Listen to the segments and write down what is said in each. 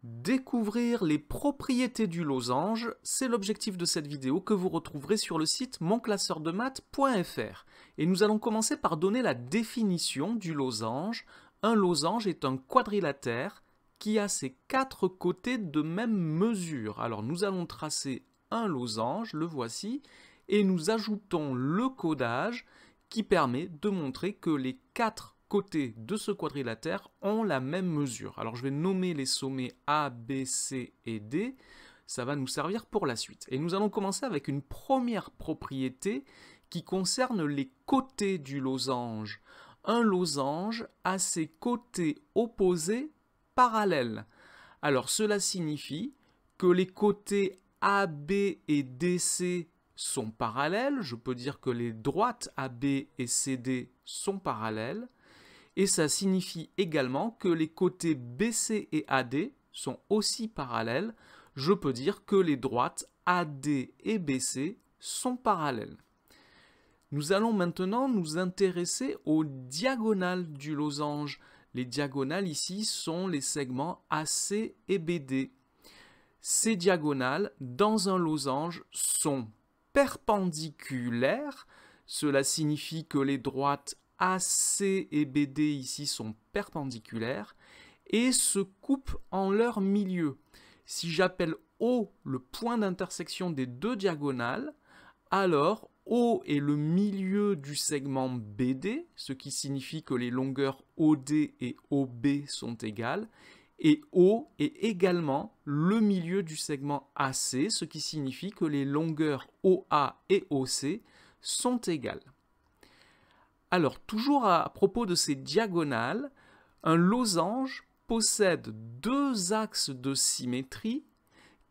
Découvrir les propriétés du losange, c'est l'objectif de cette vidéo que vous retrouverez sur le site monclasseurdemaths.fr. Et nous allons commencer par donner la définition du losange. Un losange est un quadrilatère qui a ses quatre côtés de même mesure. Alors nous allons tracer un losange, le voici, et nous ajoutons le codage qui permet de montrer que les quatre côtés de ce quadrilatère ont la même mesure. Alors je vais nommer les sommets A, B, C et D, ça va nous servir pour la suite. Et nous allons commencer avec une première propriété qui concerne les côtés du losange. Un losange a ses côtés opposés parallèles. Alors cela signifie que les côtés AB et DC sont parallèles, je peux dire que les droites AB et CD sont parallèles, et ça signifie également que les côtés BC et AD sont aussi parallèles, je peux dire que les droites AD et BC sont parallèles. Nous allons maintenant nous intéresser aux diagonales du losange. Les diagonales ici sont les segments AC et BD. Ces diagonales dans un losange sont perpendiculaires, cela signifie que les droites AC et BD ici sont perpendiculaires et se coupent en leur milieu. Si j'appelle O le point d'intersection des deux diagonales, alors O est le milieu du segment BD, ce qui signifie que les longueurs OD et OB sont égales, et O est également le milieu du segment AC, ce qui signifie que les longueurs OA et OC sont égales. Alors, toujours à propos de ces diagonales, un losange possède deux axes de symétrie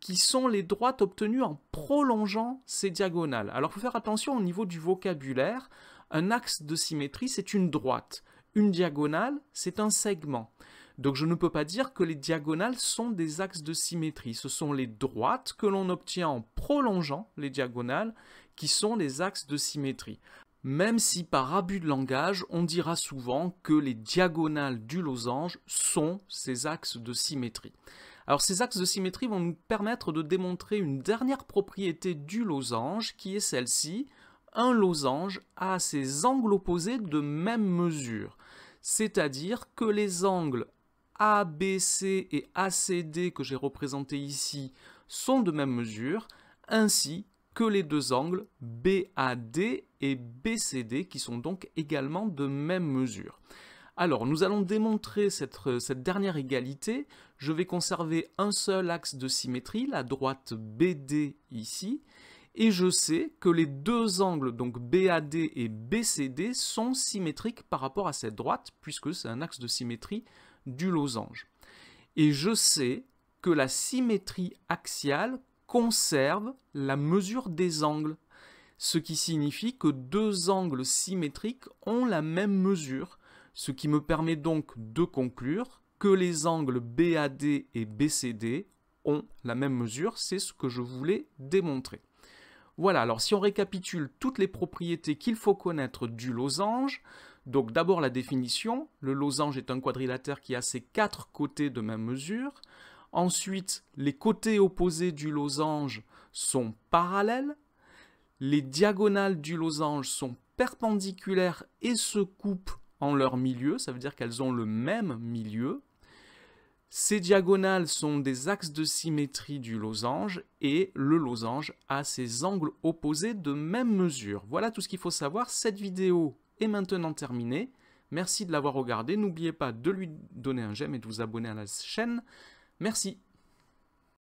qui sont les droites obtenues en prolongeant ces diagonales. Alors, il faut faire attention au niveau du vocabulaire. Un axe de symétrie, c'est une droite. Une diagonale, c'est un segment. Donc, je ne peux pas dire que les diagonales sont des axes de symétrie. Ce sont les droites que l'on obtient en prolongeant les diagonales qui sont les axes de symétrie. Même si par abus de langage, on dira souvent que les diagonales du losange sont ces axes de symétrie. Alors ces axes de symétrie vont nous permettre de démontrer une dernière propriété du losange qui est celle-ci. Un losange a ses angles opposés de même mesure. C'est-à-dire que les angles ABC et ACD que j'ai représentés ici sont de même mesure, ainsi que les deux angles BAD et BCD qui sont donc également de même mesure. Alors, nous allons démontrer cette dernière égalité. Je vais conserver un seul axe de symétrie, la droite BD ici, et je sais que les deux angles, donc BAD et BCD, sont symétriques par rapport à cette droite, puisque c'est un axe de symétrie du losange. Et je sais que la symétrie axiale conserve la mesure des angles, ce qui signifie que deux angles symétriques ont la même mesure, ce qui me permet donc de conclure que les angles BAD et BCD ont la même mesure, c'est ce que je voulais démontrer. Voilà, alors si on récapitule toutes les propriétés qu'il faut connaître du losange, donc d'abord la définition, le losange est un quadrilatère qui a ses quatre côtés de même mesure. Ensuite, les côtés opposés du losange sont parallèles. Les diagonales du losange sont perpendiculaires et se coupent en leur milieu, ça veut dire qu'elles ont le même milieu. Ces diagonales sont des axes de symétrie du losange et le losange a ses angles opposés de même mesure. Voilà tout ce qu'il faut savoir. Cette vidéo est maintenant terminée. Merci de l'avoir regardée. N'oubliez pas de lui donner un j'aime et de vous abonner à la chaîne. Merci.